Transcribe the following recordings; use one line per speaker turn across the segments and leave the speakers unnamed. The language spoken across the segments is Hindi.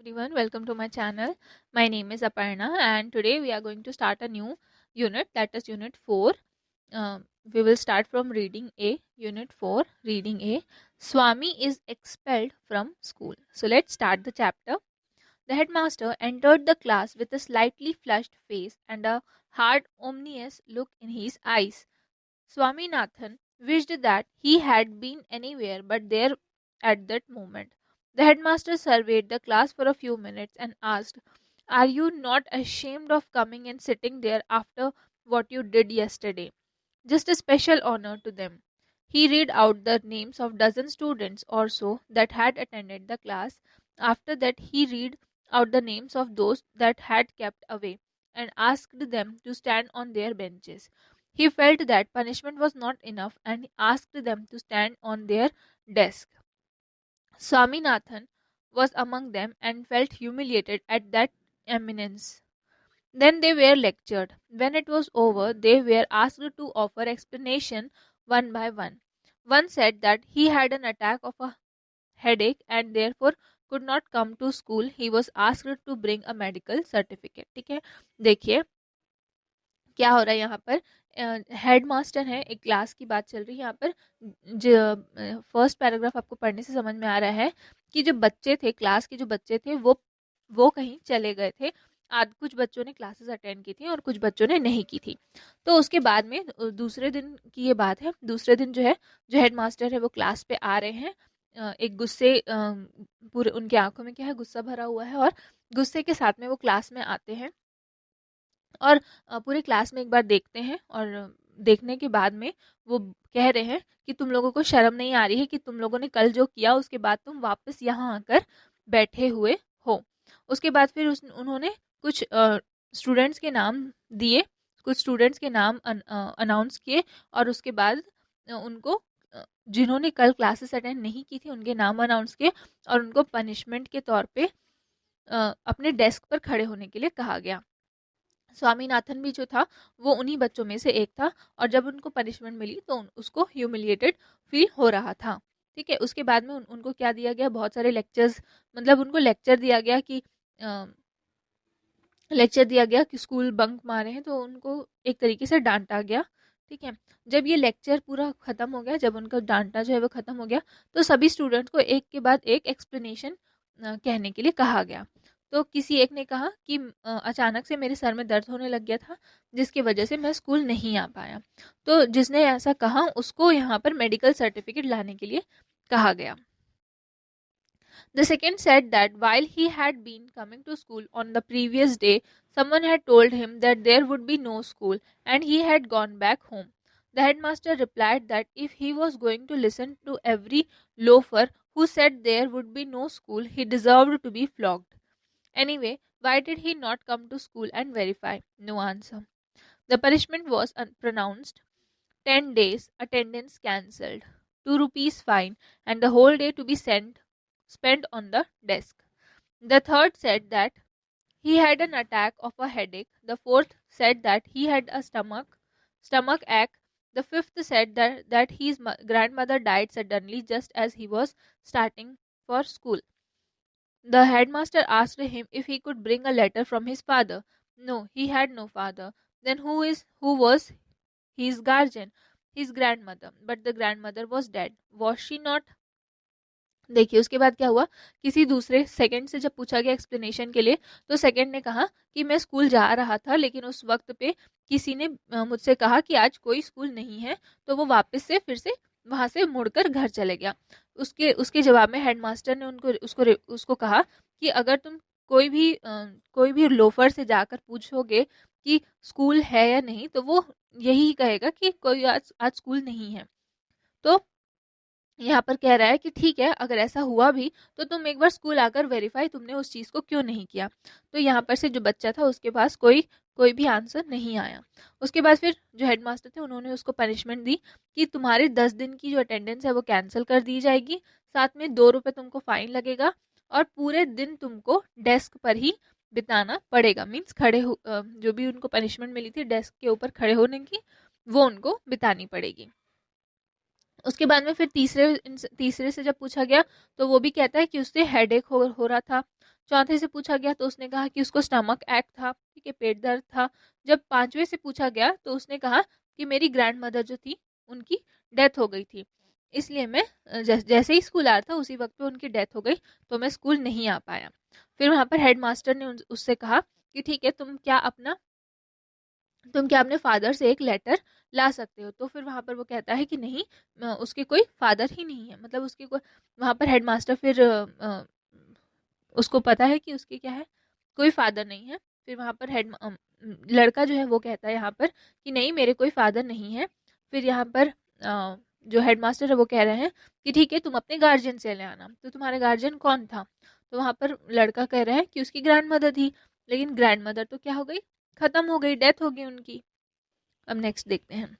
everyone, welcome to my channel. My name is Aparna and today we are going to start a new unit, that is unit 4. We will start from reading A. Unit 4, reading A. Swami is expelled from school. So let's start the chapter. The headmaster entered the class with a slightly flushed face and a hard ominous look in his eyes. Swaminathan wished that he had been anywhere but there at that moment. The headmaster surveyed the class for a few minutes and asked, "Are you not ashamed of coming and sitting there after what you did yesterday? Just a special honor to them." He read out the names of dozen students or so that had attended the class. After that, he read out the names of those that had kept away and asked them to stand on their benches. He felt that punishment was not enough and asked them to stand on their desk. Swaminathan was among them and felt humiliated at that eminence. Then they were lectured. When it was over, they were asked to offer explanation one by one. One said that he had an attack of a headache and therefore could not come to school. He was asked to bring a medical certificate. ठीक है, देखिए क्या हो रहा है यहाँ पर. हेड मास्टर है, एक क्लास की बात चल रही है यहाँ पर. फर्स्ट पैराग्राफ आपको पढ़ने से समझ में आ रहा है कि जो बच्चे थे, क्लास के जो बच्चे थे, वो कहीं चले गए थे. आज कुछ बच्चों ने क्लासेस अटेंड की थी और कुछ बच्चों ने नहीं की थी. तो उसके बाद में दूसरे दिन की ये बात है. दूसरे दिन जो है, जो हेड मास्टर है वो क्लास पे आ रहे हैं. एक गुस्से, पूरे उनकी आंखों में क्या है, गुस्सा भरा हुआ है और गुस्से के साथ में वो क्लास में आते हैं और पूरे क्लास में एक बार देखते हैं और देखने के बाद में वो कह रहे हैं कि तुम लोगों को शर्म नहीं आ रही है कि तुम लोगों ने कल जो किया उसके बाद तुम वापस यहाँ आकर बैठे हुए हो. उसके बाद फिर उन्होंने कुछ स्टूडेंट्स के नाम दिए, कुछ स्टूडेंट्स के नाम अनाउंस किए और उसके बाद उनको जिन्होंने कल क्लासेस अटेंड नहीं की थी उनके नाम अनाउंस किए और उनको पनिशमेंट के तौर पे अपने डेस्क पर खड़े होने के लिए कहा गया. स्वामीनाथन भी जो था वो उन्हीं बच्चों में से एक था और जब उनको पनिशमेंट मिली तो उसको ह्यूमिलिएटेड फील हो रहा था. ठीक है, उसके बाद में उनको क्या दिया गया, बहुत सारे लेक्चर्स, मतलब उनको लेक्चर दिया गया कि स्कूल बंक मारे हैं, तो उनको एक तरीके से डांटा गया. ठीक है, जब ये लेक्चर पूरा ख़त्म हो गया, जब उनका डांटा जो है वो ख़त्म हो गया, तो सभी स्टूडेंट्स को एक के बाद एक एक्सप्लेनेशन कहने के लिए कहा गया. तो किसी एक ने कहा कि अचानक से मेरे सर में दर्द होने लग गया था जिसकी वजह से मैं स्कूल नहीं आ पाया. तो जिसने ऐसा कहा उसको यहाँ पर मेडिकल सर्टिफिकेट लाने के लिए कहा गया. The second said that while he had been coming to school on the previous day, someone had told him that there would be no school and he had gone back home. The headmaster replied that if he was going to listen to every loafer who said there would be no school, he deserved to be flogged. Anyway, why did he not come to school and verify? No answer. The punishment was pronounced: 10 days, attendance cancelled, 2 rupees fine, and the whole day to be spent on the desk. The third said that he had an attack of a headache. The fourth said that he had a stomach ache. The fifth said that his grandmother died suddenly just as he was starting for school. The headmaster asked him if he could bring a letter from his father. No, he had no father. Then who was his guardian? His grandmother. But the grandmother was dead. Was she not? देखिए उसके बाद क्या हुआ, किसी दूसरे सेकंड से जब पूछा गया एक्सप्लेनेशन के लिए, तो सेकंड ने कहा कि मैं स्कूल जा रहा था लेकिन उस वक्त पे किसी ने मुझसे कहा कि आज कोई स्कूल नहीं है, तो वो वापस से फिर से वहाँ से मुड़कर घर चले गया. उसके जवाब में हेडमास्टर ने उसको कहा कि अगर तुम कोई भी लोफर से जाकर पूछोगे कि स्कूल है या नहीं, तो वो यही कहेगा कि कोई आज स्कूल नहीं है. तो यहाँ पर कह रहा है कि ठीक है, अगर ऐसा हुआ भी तो तुम एक बार स्कूल आकर वेरीफाई तुमने उस चीज़ को क्यों नहीं किया. तो यहाँ पर से जो बच्चा था उसके पास कोई भी आंसर नहीं आया. उसके बाद फिर जो हेडमास्टर थे उन्होंने उसको पनिशमेंट दी कि तुम्हारे 10 दिन की जो अटेंडेंस है वो कैंसिल कर दी जाएगी, साथ में 2 रुपये तुमको फाइन लगेगा और पूरे दिन तुमको डेस्क पर ही बिताना पड़ेगा. मीन्स जो भी उनको पनिशमेंट मिली थी डेस्क के ऊपर खड़े होने की, वो उनको बितानी पड़ेगी. उसके बाद में फिर तीसरे से जब पूछा गया तो वो भी कहता है कि उससे हेडेक हो रहा था. चौथे से पूछा गया तो उसने कहा कि उसको स्टमक एक्ट था, ठीक है, पेट दर्द था। जब पांचवें से पूछा गया तो उसने कहा कि मेरी ग्रैंड मदर जो थी उनकी डेथ हो गई थी, इसलिए मैं जैसे ही स्कूल आया था उसी वक्त पे उनकी डेथ हो गई, तो मैं स्कूल नहीं आ पाया। फिर वहाँ पर हेडमास्टर ने उससे कहा कि ठीक है, तुम क्या अपने फादर से एक लेटर ला सकते हो। तो फिर वहाँ पर वो कहता है कि नहीं, उसके कोई फादर ही नहीं है, मतलब उसके कोई, वहाँ पर हेडमास्टर फिर उसको पता है कि उसके क्या है, कोई फादर नहीं है। फिर वहाँ पर लड़का जो है वो कहता है यहाँ पर कि नहीं, मेरे कोई फादर नहीं है। फिर यहाँ पर जो हेडमास्टर है वो कह रहे हैं कि ठीक है, तुम अपने गार्जियन से ले आना। तो तुम्हारे गार्जियन कौन था? तो वहाँ पर लड़का कह रहा है कि उसकी ग्रैंड मदर थी, लेकिन ग्रैंड मदर तो क्या हो गई, खत्म हो गई, डेथ हो गई उनकी। अब नेक्स्ट देखते हैं।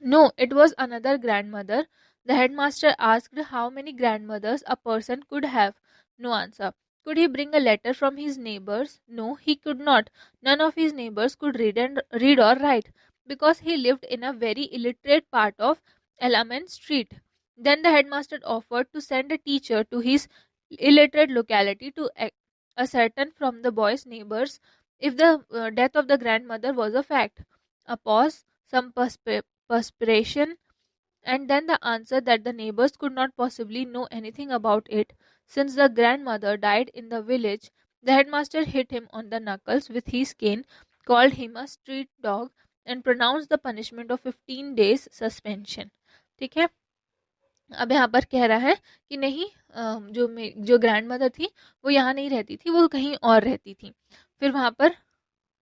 No, it was another grandmother. The headmaster asked how many grandmothers a person could have. No answer. Could he bring a letter from his neighbors? No, he could not. None of his neighbors could read or write, because he lived in a very illiterate part of Element Street. Then the headmaster offered to send a teacher to his illiterate locality to ascertain from the boy's neighbors if the death of the grandmother was a fact. A pause, some perspiration, and then the answer that the neighbors could not possibly know anything about it, since the grandmother died in the village. The headmaster hit him on the knuckles with his cane, called him a street dog, and pronounced the punishment of 15 days suspension. ठीक है, अब यहाँ पर कह रहा है कि नहीं, जो ग्रैंड मदर थी वो यहाँ नहीं रहती थी, वो कहीं और रहती थी। फिर वहाँ पर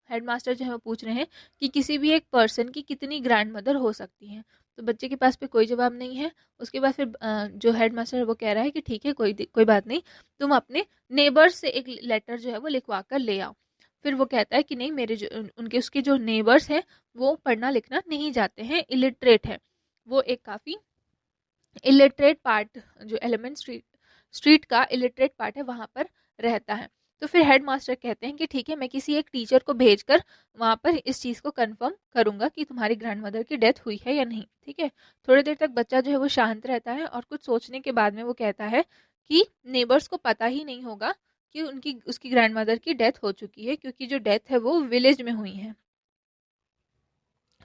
हेडमास्टर जो है वो पूछ रहे हैं कि किसी भी एक पर्सन की कितनी ग्रैंड मदर हो सकती हैं। तो बच्चे के पास पे कोई जवाब नहीं है। उसके बाद फिर जो हेडमास्टर है वो कह रहा है कि ठीक है, कोई बात नहीं, तुम अपने नेबर्स से एक लेटर जो है वो लिखवा कर ले आओ। फिर वो कहता है कि नहीं, मेरे जो उनके उसके जो नेबर्स हैं वो पढ़ना लिखना नहीं जाते हैं, इलिटरेट है। वो एक काफ़ी इलिटरेट पार्ट, जो एलिमेंट स्ट्रीट का इलिटरेट पार्ट है, वहाँ पर रहता है। तो फिर हेड मास्टर कहते हैं कि ठीक है, मैं किसी एक टीचर को भेजकर वहाँ पर इस चीज़ को कंफर्म करूंगा कि तुम्हारी ग्रैंड मदर की डेथ हुई है या नहीं। ठीक है, थोड़ी देर तक बच्चा जो है वो शांत रहता है और कुछ सोचने के बाद में वो कहता है कि नेबर्स को पता ही नहीं होगा कि उसकी ग्रैंड मदर की डेथ हो चुकी है, क्योंकि जो डेथ है वो विलेज में हुई है।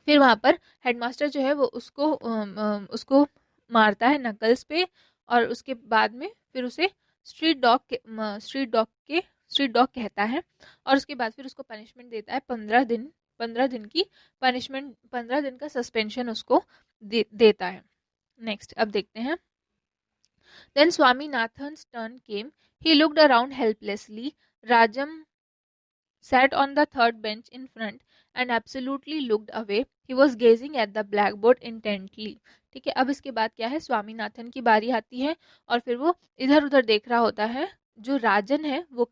फिर वहाँ पर हेडमास्टर जो है वो उसको मारता है नकल्स पे, और उसके बाद में फिर उसे स्ट्रीट डॉग स्ट्रीट डॉग कहता है। और उसके बाद फिर उसको पनिशमेंट देता है 15 दिन की पनिशमेंट, 15 दिन का सस्पेंशन उसको देता है। नेक्स्ट अब देखते हैं। Then Swaminathan's turn came. He looked around helplessly. Rajam sat on the third bench in front and absolutely looked away. He was gazing at the blackboard intently. ठीक है, अब इसके बाद क्या है, स्वामीनाथन की बारी आती है और फिर वो इधर उधर देख रहा होता है। जो राजन है वो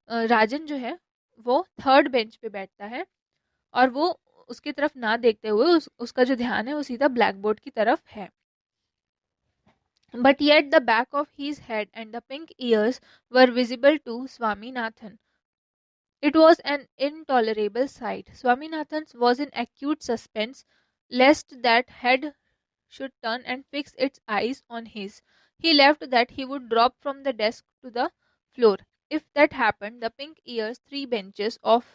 राजन जो है वो थर्ड बेंच पे बैठता है और वो उसकी तरफ ना देखते हुए उसका जो ध्यान है वो सीधा ब्लैकबोर्ड की तरफ है। But yet the back of his head and the pink ears were visible to Swaminathan. It was an intolerable sight. Swaminathan was in acute suspense lest that head should turn and fix its eyes on his. He left that he would drop from the desk to the floor. If that happened, the pink ears 3 benches off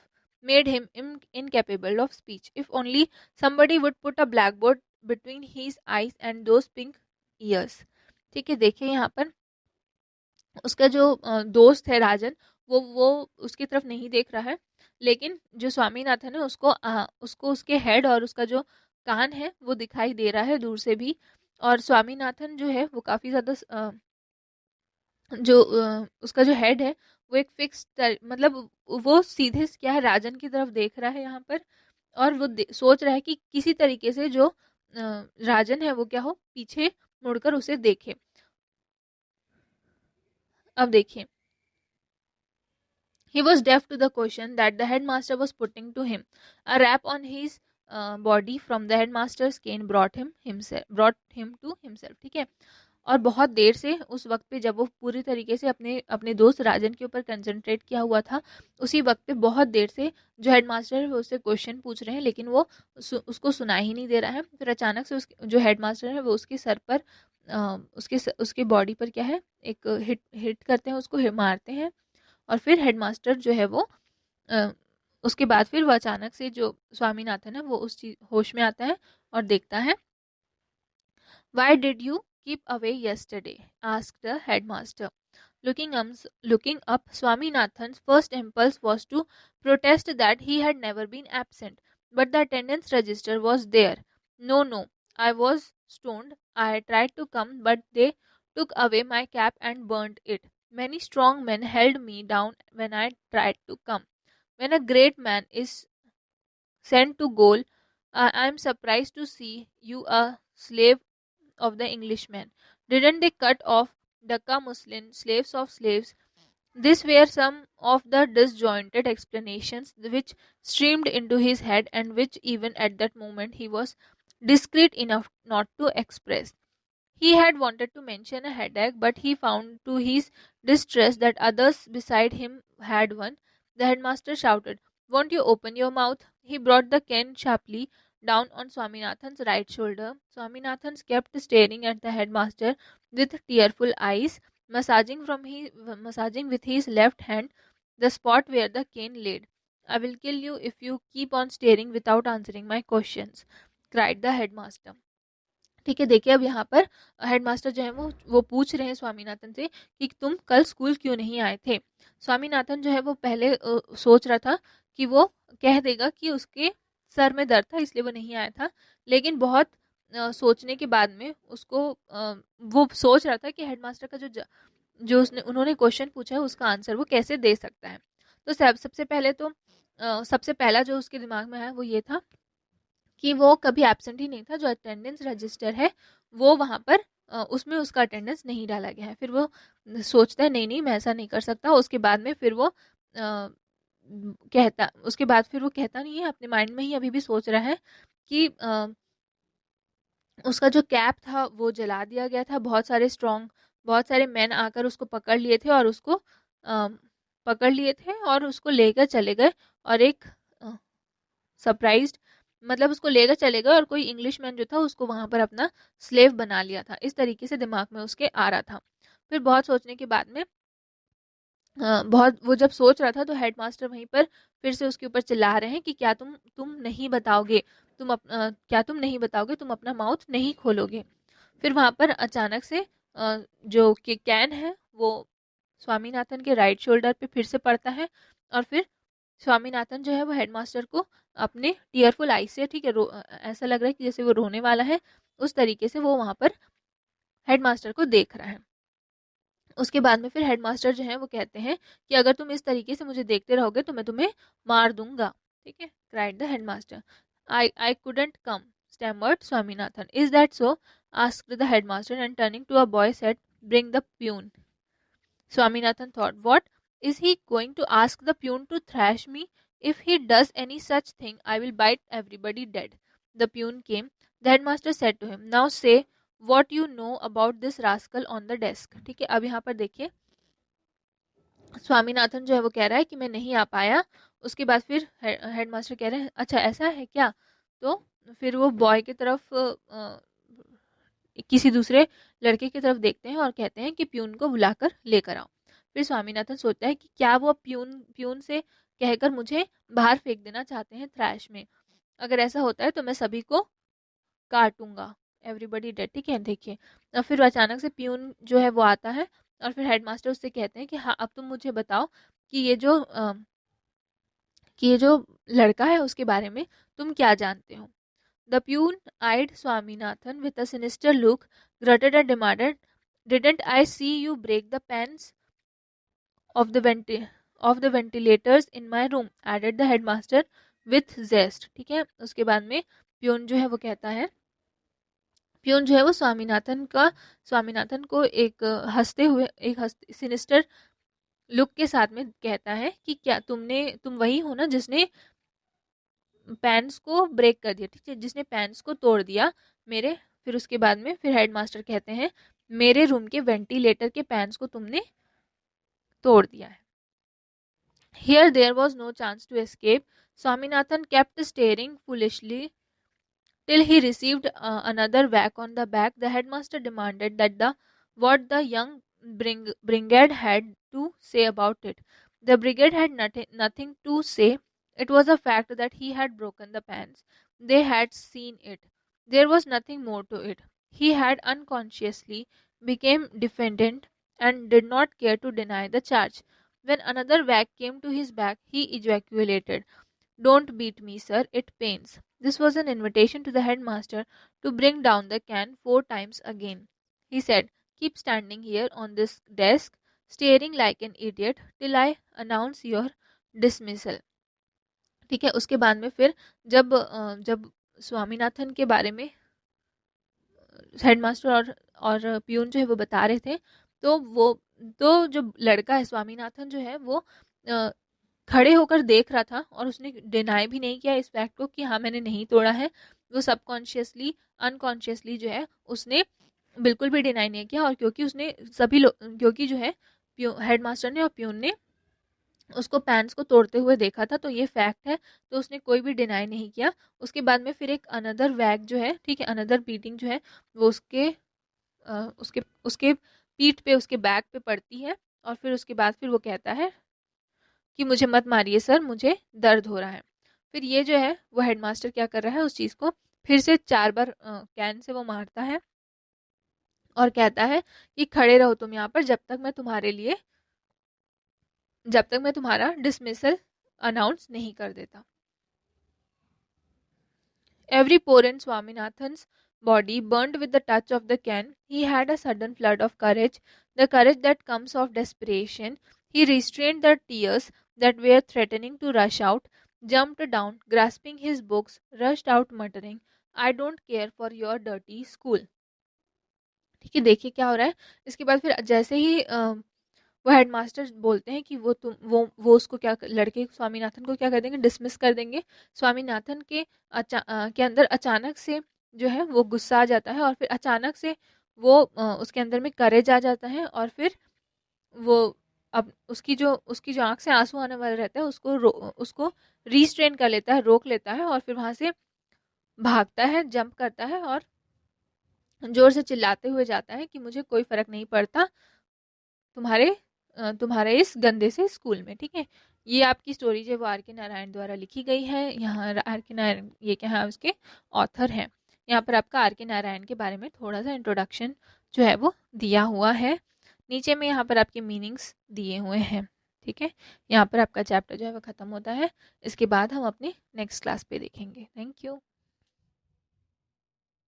made him incapable of speech. If only somebody would put a blackboard between his eyes and those pink ears. ठीक है, देखिए यहाँ पर उसका जो दोस्त है राजन, वो उसकी तरफ नहीं देख रहा है, लेकिन जो स्वामीनाथन है उसको उसके हेड और उसका जो कान है वो दिखाई दे रहा है दूर से भी। और स्वामीनाथन जो है वो काफ़ी ज़्यादा उसका जो हेड है वो एक फिक्स, मतलब वो सीधे क्या है, राजन की तरफ देख रहा है यहाँ पर। और वो सोच रहा है कि किसी तरीके से जो राजन है वो क्या हो, पीछे मुड़कर उसे देखे। अब देखिए, he was deaf to the question that the headmaster was putting to him. A rap on his body from the headmaster's cane brought him to himself. ठीक है, और बहुत देर से उस वक्त पे जब वो पूरी तरीके से अपने अपने दोस्त राजन के ऊपर कंसंट्रेट किया हुआ था, उसी वक्त पे बहुत देर से जो हेडमास्टर है वो उससे क्वेश्चन पूछ रहे हैं, लेकिन वो उसको सुना ही नहीं दे रहा है। फिर अचानक से जो हेडमास्टर है वो उसके सर पर उसके बॉडी पर क्या है, एक हिट करते हैं, उसको मारते हैं। और फिर हेडमास्टर जो है वो उसके बाद फिर वो अचानक से जो स्वामीनाथन है वो उस चीज होश में आता है और देखता है. Why did you keep away yesterday? Asked the headmaster. Looking up, Swaminathan's first impulse was to protest that he had never been absent, but the attendance register was there. No, no, I was stoned. I tried to come, but they took away my cap and burned it. Many strong men held me down when I tried to come. When a great man is sent to gaol, I am surprised to see you a slave of the Englishmen. Didn't they cut off Dhaka Muslim slaves of slaves? These were some of the disjointed explanations which streamed into his head and which even at that moment he was discreet enough not to express. He had wanted to mention a headache, but he found to his distress that others beside him had one. The headmaster shouted, "Won't you open your mouth?" He brought the cane sharply down on Swaminathan's right shoulder. Swaminathan kept staring at the headmaster with tearful eyes, massaging with his left hand the spot where the cane laid. "I will kill you if you keep on staring without answering my questions," cried the headmaster. ठीक है, देखिए अब यहाँ पर हेडमास्टर जो है वो पूछ रहे हैं स्वामीनाथन से कि तुम कल स्कूल क्यों नहीं आए थे. स्वामीनाथन जो है वो पहले सोच रहा था कि वो कह देगा कि उसके सर में दर्द था इसलिए वो नहीं आया था, लेकिन बहुत सोचने के बाद में उसको वो सोच रहा था कि हेडमास्टर का जो उसने उन्होंने क्वेश्चन पूछा है उसका आंसर वो कैसे दे सकता है. तो सबसे पहले तो सबसे पहला जो उसके दिमाग में आया वो ये था कि वो कभी एब्सेंट ही नहीं था. जो अटेंडेंस रजिस्टर है वो वहाँ पर उसमें उसका अटेंडेंस नहीं डाला गया है. फिर वो सोचता है नहीं नहीं मैं ऐसा नहीं कर सकता. उसके बाद में फिर वो उसके बाद फिर वो कहता नहीं है, अपने माइंड में ही अभी भी सोच रहा है कि उसका जो कैप था वो जला दिया गया था. बहुत सारे मैन आकर उसको पकड़ लिए थे और उसको लेकर चले गए और एक सरप्राइज्ड मतलब उसको लेकर चले गए और कोई इंग्लिश मैन जो था उसको वहां पर अपना स्लेव बना लिया था. इस तरीके से दिमाग में उसके आ रहा था. फिर बहुत सोचने के बाद में बहुत वो जब सोच रहा था तो हेडमास्टर वहीं पर फिर से उसके ऊपर चिल्ला रहे हैं कि क्या तुम नहीं बताओगे, क्या तुम नहीं बताओगे, तुम अपना माउथ नहीं खोलोगे. फिर वहां पर अचानक से जो कैन है वो स्वामीनाथन के राइट शोल्डर पे फिर से पड़ता है और फिर स्वामीनाथन जो है वो हेडमास्टर को अपने टीयरफुल आई से, ठीक है, ऐसा लग रहा है कि जैसे वो रोने वाला है, उस तरीके से वो वहां पर हेडमास्टर को देख रहा है. उसके बाद में फिर हेडमास्टर जो है वो कहते हैं कि अगर तुम इस तरीके से मुझे देखते रहोगे तो मैं तुम्हें मार दूंगा. ठीक है, cried the headmaster. I couldn't come, stammered Swaminathan. Is that so? Asked the headmaster and turning to a boy said, bring the peon. Swaminathan thought, what? Is he going to ask the peon to thrash me? If he does any such thing, I will bite everybody dead. The peon came. The headmaster said to him, now say what you know about this rascal on the desk. ठीक है, अब यहाँ पर देखिए स्वामीनाथन जो है वो कह रहा है कि मैं नहीं आ पाया. उसके बाद फिर हेडमास्टर कह रहे हैं अच्छा ऐसा है क्या. तो फिर वो बॉय की तरफ किसी दूसरे लड़के की तरफ देखते हैं और कहते हैं कि प्यून को बुलाकर लेकर आओ. फिर स्वामीनाथन सोचता है कि क्या वो प्यून से कहकर मुझे बाहर फेंक देना चाहते हैं थ्रैश में. अगर ऐसा होता है तो मैं सभी को काटूंगा, एवरीबडी डेड. ठीक है, देखिए फिर अचानक से प्यून जो है वो आता है और फिर हेडमास्टर उससे कहते हैं कि हाँ अब तुम मुझे बताओ कि ये जो लड़का है उसके बारे में तुम क्या जानते हो. The peon eyed Swaminathan with a sinister look, grunted and demanded, didn't I see you break the pans of the ventilators in my room? Added the headmaster with zest. ठीक है, उसके बाद में प्यून जो है वो कहता है, प्यून जो है वो स्वामीनाथन को एक सिनिस्टर लुक के साथ में कहता है कि क्या तुम वही हो ना जिसने पैन्स को ब्रेक कर दिया, ठीक है, जिसने पैन्स को तोड़ दिया मेरे. फिर उसके बाद में फिर हेडमास्टर कहते हैं मेरे रूम के वेंटिलेटर के पैन्स को तुमने तोड़ दिया है. Here there was no chance to escape. Swaminathan kept staring foolishly till he received another whack on the back. The headmaster demanded what the young brigand had to say about it. The brigade had nothing to say. It was a fact that he had broken the pans. They had seen it. There was nothing more to it. He had unconsciously became defendant and did not care to deny the charge. When another whack came to his back, he ejaculated, "Don't beat me, sir, it pains." This was an invitation to the headmaster to bring down the can 4 times again. He said, "Keep standing here on this desk, staring like an idiot, till I announce your dismissal." ठीक है, उसके बाद में फिर जब स्वामीनाथन के बारे में हेडमास्टर और प्यून जो है वो बता रहे थे, तो जो लड़का है स्वामीनाथन जो है वो खड़े होकर देख रहा था और उसने डिनाई भी नहीं किया इस फैक्ट को कि हाँ मैंने नहीं तोड़ा है। वो सबकॉन्शियसली अनकॉन्शियसली जो है उसने बिल्कुल भी डिनाई नहीं किया, और क्योंकि उसने क्योंकि जो है हेडमास्टर ने और प्यून ने उसको पैंट्स को तोड़ते हुए देखा था, तो ये फैक्ट है, तो उसने कोई भी डिनाई नहीं किया। उसके बाद में फिर एक अनदर वैग जो है, ठीक है, अनदर बीटिंग जो है वो उसके उसके पीठ पे, उसके बैक पे पड़ती है, और फिर उसके बाद फिर वो कहता है कि मुझे मत मारिए सर, मुझे दर्द हो रहा है। फिर ये जो है वो हेडमास्टर क्या कर रहा है, उस चीज़ को फिर से 4 बार कैन से वो मारता है और कहता है कि खड़े रहो तुम यहाँ पर जब तक मैं तुम्हारा डिसमिसल अनाउंस नहीं कर देता। Every pore in Swaminathan's body burned with the touch of the can. He had a sudden flood of courage, the courage that comes of desperation. He restrained the tears that were threatening to rush out, jumped down, grasping his books, rushed out muttering, "I don't care for your dirty school." ठीक है, देखिए क्या हो रहा है। इसके बाद फिर जैसे ही वो हेडमास्टर बोलते हैं कि वो उसको क्या लड़के स्वामीनाथन को क्या कर देंगे, डिसमिस कर देंगे। स्वामीनाथन के अंदर अचानक से जो है वो गुस्सा आ जाता है, और फिर अचानक से वो उसके अंदर में करेज आ जाता है, और फिर वो अब उसकी जो आंख से आंसू आने वाला रहता है उसको रिस्ट्रेन कर लेता है, रोक लेता है, और फिर वहां से भागता है, जंप करता है और जोर से चिल्लाते हुए जाता है कि मुझे कोई फर्क नहीं पड़ता तुम्हारे इस गंदे से स्कूल में। ठीक है, ये आपकी स्टोरी जो वो आर के नारायण द्वारा लिखी गई है। यहाँ आर के नारायण ये क्या है, उसके ऑथर हैं। यहाँ पर आपका आर के नारायण के बारे में थोड़ा सा इंट्रोडक्शन जो है वो दिया हुआ है। नीचे में यहाँ पर आपके मीनिंग्स दिए हुए हैं। ठीक है, यहाँ पर आपका चैप्टर जो है वो ख़त्म होता है। इसके बाद हम अपनी नेक्स्ट क्लास पे देखेंगे। Thank you.